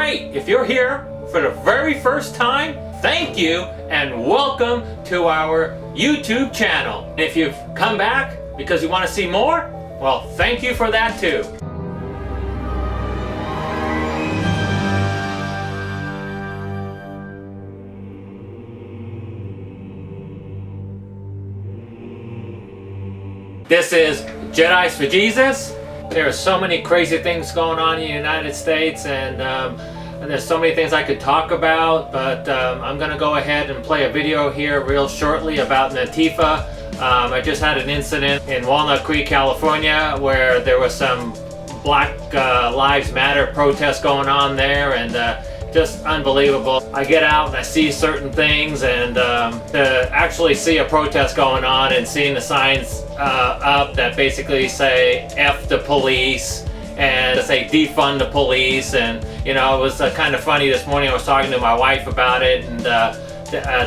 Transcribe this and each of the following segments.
right, if you're here for the very first time, thank you and welcome to our YouTube channel. If you've come back because you want to see more, well, thank you for that too. This is Jedi's for Jesus. There are so many crazy things going on in the United States, and there's so many things I could talk about, but I'm going to go ahead and play a video here real shortly about Antifa. I just had an incident in Walnut Creek, California, where there was some Black Lives Matter protests going on there, and just unbelievable. I get out and I see certain things, and to actually see a protest going on and seeing the signs up that basically say F the police and say defund the police, and you know, it was kind of funny this morning. I was talking to my wife about it and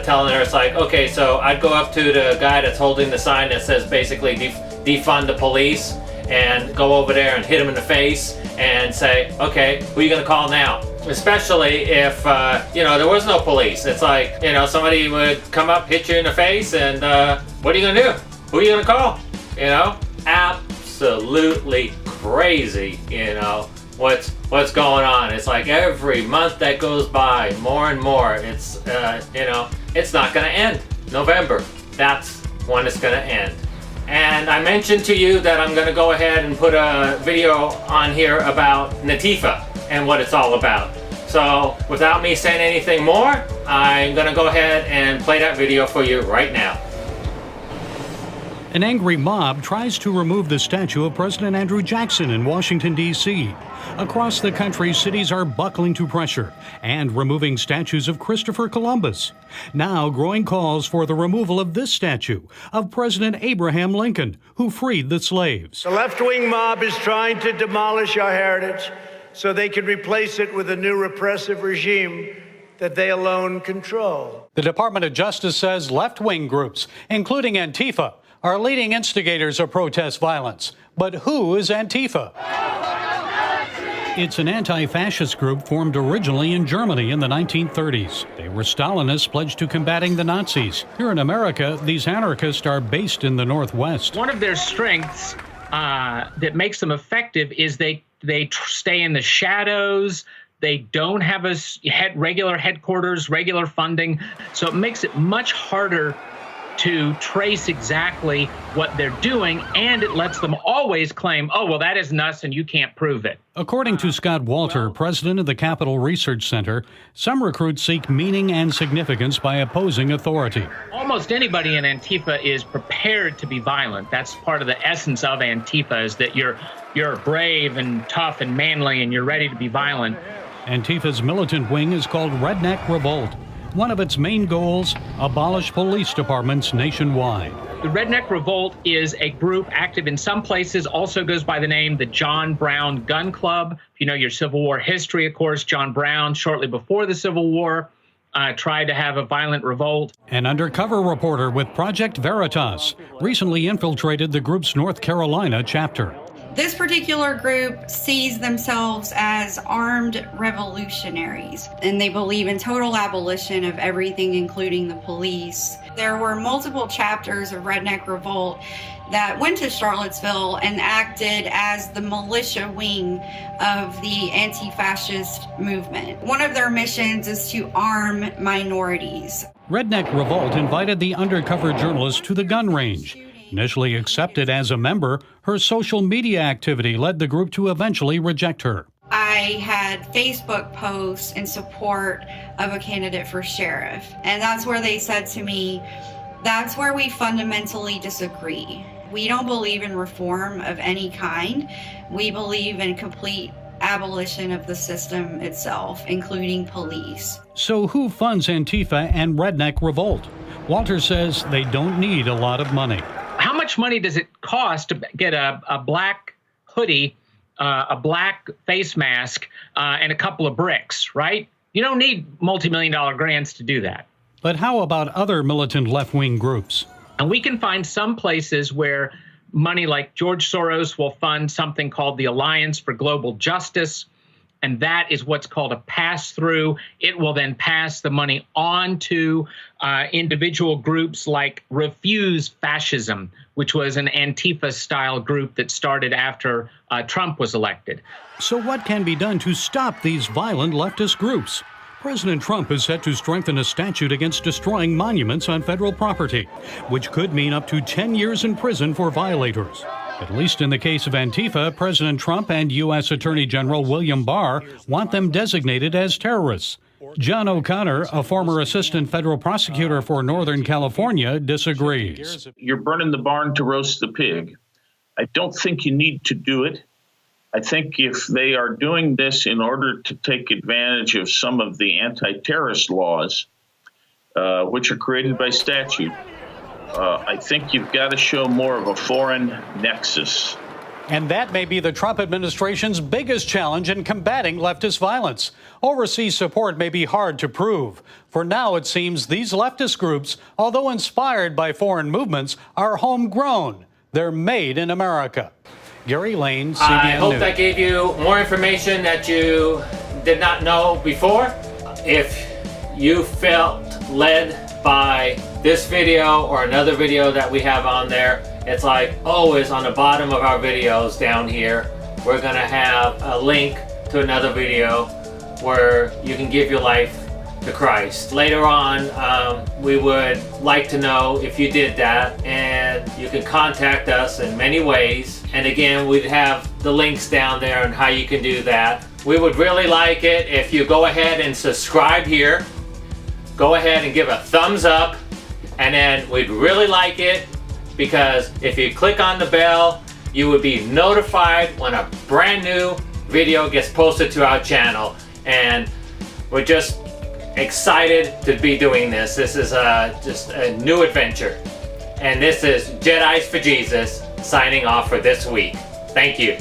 telling her, it's like, okay, so I'd go up to the guy that's holding the sign that says basically defund the police and go over there and hit him in the face and say, okay, who are you gonna call now? Especially if, you know, there was no police. It's like, you know, somebody would come up, hit you in the face, and what are you gonna do? Who are you gonna call? You know, absolutely crazy, you know, what's going on. It's like every month that goes by, more and more, it's, you know, it's not gonna end. November, that's when it's gonna end. And I mentioned to you that I'm gonna go ahead and put a video on here about Antifa and what it's all about. So without me saying anything more, I'm gonna go ahead and play that video for you right now. An angry mob tries to remove the statue of President Andrew Jackson in Washington, D.C. Across the country, cities are buckling to pressure and removing statues of Christopher Columbus. Now, growing calls for the removal of this statue of President Abraham Lincoln, who freed the slaves. The left-wing mob is trying to demolish our heritage so they can replace it with a new repressive regime that they alone control. The Department of Justice says left-wing groups, including Antifa, are leading instigators of protest violence. But who is Antifa? It's an anti-fascist group formed originally in Germany in the 1930s. They were Stalinists pledged to combating the Nazis. Here in America, these anarchists are based in the Northwest. One of their strengths that makes them effective is they stay in the shadows. They don't have a regular headquarters, regular funding. So it makes it much harder to trace exactly what they're doing, and it lets them always claim, oh, well, that isn't us and you can't prove it. According to Scott Walter, president of the Capital Research Center, some recruits seek meaning and significance by opposing authority. Almost anybody in Antifa is prepared to be violent. That's part of the essence of Antifa, is that you're brave and tough and manly and you're ready to be violent. Antifa's militant wing is called Redneck Revolt. One of its main goals, abolish police departments nationwide. The Redneck Revolt is a group active in some places, also goes by the name the John Brown Gun Club. If you know your Civil War history, of course, John Brown, shortly before the Civil War, tried to have a violent revolt. An undercover reporter with Project Veritas recently infiltrated the group's North Carolina chapter. This particular group sees themselves as armed revolutionaries, and they believe in total abolition of everything, including the police. There were multiple chapters of Redneck Revolt that went to Charlottesville and acted as the militia wing of the anti-fascist movement. One of their missions is to arm minorities. Redneck Revolt invited the undercover journalist to the gun range. Initially accepted as a member, her social media activity led the group to eventually reject her. I had Facebook posts in support of a candidate for sheriff, and that's where they said to me, that's where we fundamentally disagree. We don't believe in reform of any kind. We believe in complete abolition of the system itself, including police. So who funds Antifa and Redneck Revolt? Walter says they don't need a lot of money. How much money does it cost to get a black hoodie, a black face mask, and a couple of bricks, right? You don't need multi-million-dollar grants to do that. But how about other militant left-wing groups? And we can find some places where money like George Soros will fund something called the Alliance for Global Justice. and that is what's called a pass-through. It will then pass the money on to individual groups like Refuse Fascism, which was an Antifa-style group that started after Trump was elected. So what can be done to stop these violent leftist groups? President Trump is set to strengthen a statute against destroying monuments on federal property, which could mean up to 10 years in prison for violators. At least in the case of Antifa, President Trump and U.S. Attorney General William Barr want them designated as terrorists. John O'Connor, a former assistant federal prosecutor for Northern California, disagrees. You're burning the barn to roast the pig. I don't think you need to do it. I think if they are doing this in order to take advantage of some of the anti-terrorist laws, which are created by statute, I think you've got to show more of a foreign nexus. And that may be the Trump administration's biggest challenge in combating leftist violence. Overseas support may be hard to prove. For now, it seems these leftist groups, although inspired by foreign movements, are homegrown. They're made in America. Gary Lane, CBN I hope News. that gave you more information that you did not know before. If you felt led by this video or another video that we have on there, it's like always on the bottom of our videos down here, we're gonna have a link to another video where you can give your life to Christ. Later on, we would like to know if you did that, and you can contact us in many ways. And again, we'd have the links down there on how you can do that. We would really like it if you go ahead and subscribe here. Go ahead and give a thumbs up, and then we'd really like it because if you click on the bell, you would be notified when a brand new video gets posted to our channel. And we're just excited to be doing this. This is just a new adventure. And this is Jedis for Jesus signing off for this week. Thank you.